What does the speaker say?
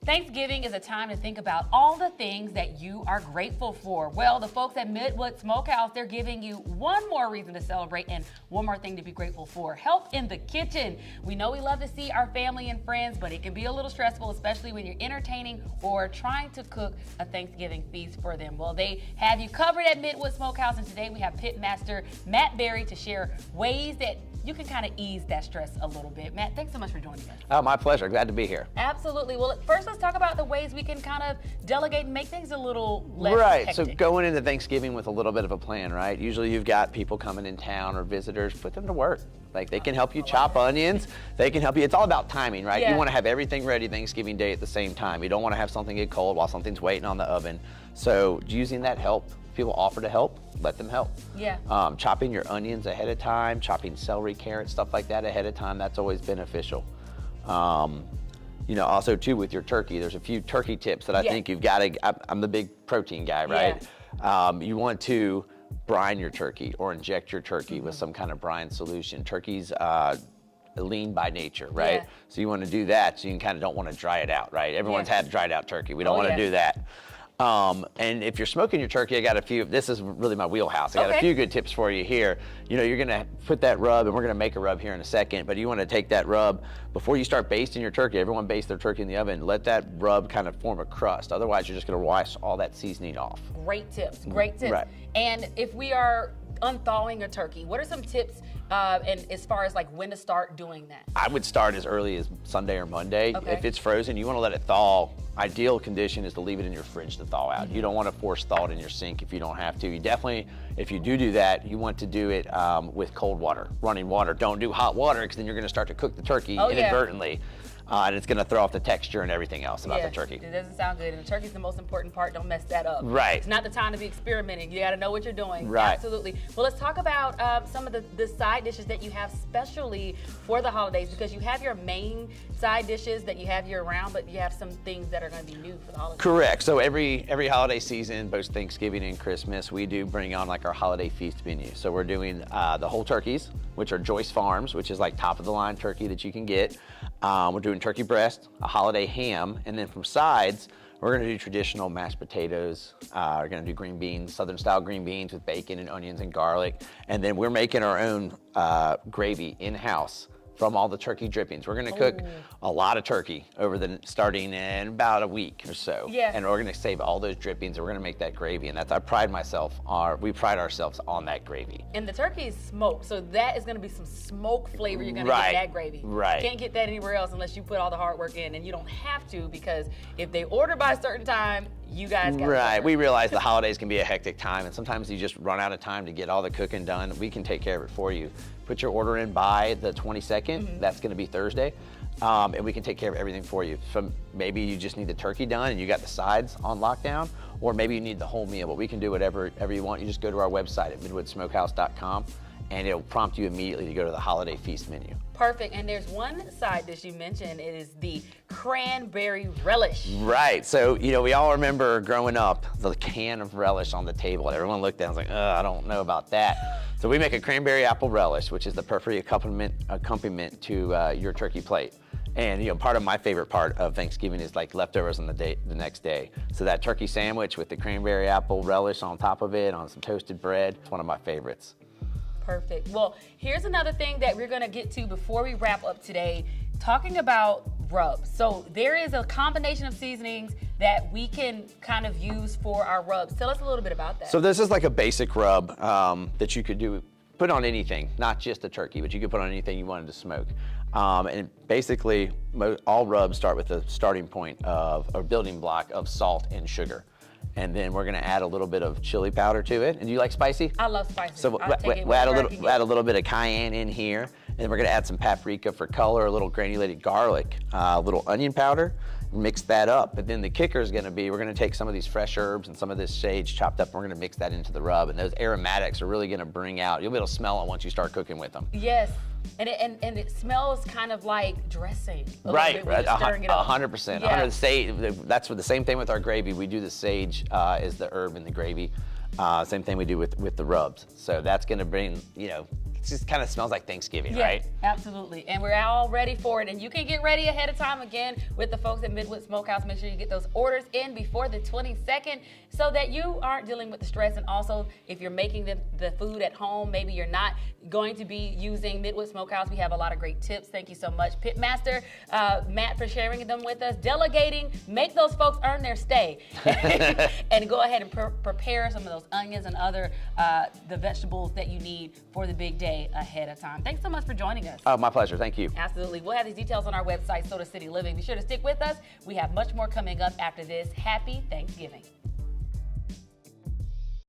Thanksgiving is a time to think about all the things that you are grateful for. Well, the folks at Midwood Smokehouse, they're giving you one more reason to celebrate and one more thing to be grateful for. Help in the kitchen. We know we love to see our family and friends, but it can be a little stressful, especially when you're entertaining or trying to cook a Thanksgiving feast for them. Well, they have you covered at Midwood Smokehouse, and today we have Pitmaster Matt Berry to share ways that you can kind of ease that stress a little bit. Matt, thanks so much for joining us. Oh, my pleasure. Glad to be here. Absolutely. Well, first let's talk about the ways we can kind of delegate and make things a little less Right. So hectic. going into Thanksgiving with a little bit of a plan, right? Usually you've got people coming in town or visitors, put them to work. Like they can help you chop onions. They can help you. It's all about timing, right? Yeah. You want to have everything ready Thanksgiving Day at the same time. You don't want to have something get cold while something's waiting on the oven. So using that help, people offer to help, let them help. Yeah. Chopping your onions ahead of time, chopping celery, carrots, stuff like that ahead of time, that's always beneficial. You know, also too with your turkey, there's a few turkey tips that I think you've got to, I'm the big protein guy, right? You want to brine your turkey or inject your turkey with some kind of brine solution. Turkey's lean by nature, right? Yeah. So you want to do that so you kind of don't want to dry it out, right? Everyone's had dried out turkey. We don't want to do that. And if you're smoking your turkey, I got a few, this is really my wheelhouse. I got a few good tips for you here. You know, you're gonna put that rub, and we're gonna make a rub here in a second, but you wanna take that rub, before you start basting your turkey, everyone bastes their turkey in the oven, let that rub kind of form a crust. Otherwise, you're just gonna wash all that seasoning off. Great tips, great tips. Right. And if we are unthawing a turkey, what are some tips and as far as like when to start doing that? I would start as early as Sunday or Monday. Okay. If it's frozen, you want to let it thaw. Ideal condition is to leave it in your fridge to thaw out. You don't want to force thaw it in your sink if you don't have to. You definitely, if you do that, you want to do it with cold water, running water. Don't do hot water because then you're going to start to cook the turkey inadvertently. And it's going to throw off the texture and everything else about the turkey. It doesn't sound good, and the turkey's the most important part. Don't mess that up. Right. It's not the time to be experimenting. You got to know what you're doing. Right. Absolutely. Well, let's talk about some of the side dishes that you have specially for the holidays, because you have your main side dishes that you have year-round, but you have some things that are going to be new for the holidays. Correct. So every holiday season, both Thanksgiving and Christmas, we do bring on like our holiday feast menu. So we're doing the whole turkeys, which are Joyce Farms, which is like top of the line turkey that you can get. We're doing turkey breast, a holiday ham, and then from sides, we're gonna do traditional mashed potatoes. We're gonna do green beans, Southern style green beans with bacon and onions and garlic. And then we're making our own gravy in-house from all the turkey drippings. We're gonna cook a lot of turkey starting in about a week or so. Yeah. And we're gonna save all those drippings and we're gonna make that gravy. And that's, we pride ourselves on that gravy. And the turkey is smoked, so that is going to be some smoke flavor you're going to get in that gravy. Right. You can't get that anywhere else unless you put all the hard work in, and you don't have to, because if they order by a certain time, you guys got Right. We realize the holidays can be a hectic time, and sometimes you just run out of time to get all the cooking done. We can take care of it for you. Put your order in by the 22nd. That's going to be Thursday. And we can take care of everything for you. So maybe you just need the turkey done and you got the sides on lockdown, or maybe you need the whole meal, but we can do whatever you want. You just go to our website at midwoodsmokehouse.com and it'll prompt you immediately to go to the holiday feast menu. Perfect. And there's one side dish you mentioned. It is the cranberry relish. Right. So, you know, we all remember growing up, the can of relish on the table. Everyone looked down and was like, I don't know about that. So we make a cranberry apple relish, which is the perfect accompaniment to your turkey plate. And, you know, part of my favorite part of Thanksgiving is like leftovers on the next day. So that turkey sandwich with the cranberry apple relish on top of it, on some toasted bread, it's one of my favorites. Perfect. Well, here's another thing that we're going to get to before we wrap up today, talking about rubs. So there is a combination of seasonings that we can kind of use for our rubs. Tell us a little bit about that. So this is like a basic rub that you could put on anything, not just a turkey, but you could put on anything you wanted to smoke. And basically, all rubs start with a starting point of a building block of salt and sugar. And then we're gonna add a little bit of chili powder to it. And do you like spicy? I love spicy. So we'll add a little bit of cayenne in here. And then we're gonna add some paprika for color, a little granulated garlic, a little onion powder, mix that up. But then the kicker is gonna be, we're gonna take some of these fresh herbs and some of this sage chopped up, and we're gonna mix that into the rub. And those aromatics are really gonna bring out, you'll be able to smell it once you start cooking with them. Yes. And it smells kind of like dressing. Right, 100%. Yeah. That's the same thing with our gravy. We do the sage as the herb in the gravy. Same thing we do with the rubs. So that's going to bring, you know, just kind of smells like Thanksgiving, Yes, right? absolutely. And we're all ready for it. And you can get ready ahead of time again with the folks at Midwood Smokehouse. Make sure you get those orders in before the 22nd so that you aren't dealing with the stress. And also, if you're making the food at home, maybe you're not going to be using Midwood Smokehouse. We have a lot of great tips. Thank you so much, Pitmaster, Matt, for sharing them with us. Delegating, make those folks earn their stay. And go ahead and prepare some of those onions and other the vegetables that you need for the big day ahead of time. Thanks so much for joining us. Oh, my pleasure. Thank you. Absolutely. We'll have these details on our website, Soda City Living. Be sure to stick with us. We have much more coming up after this. Happy Thanksgiving.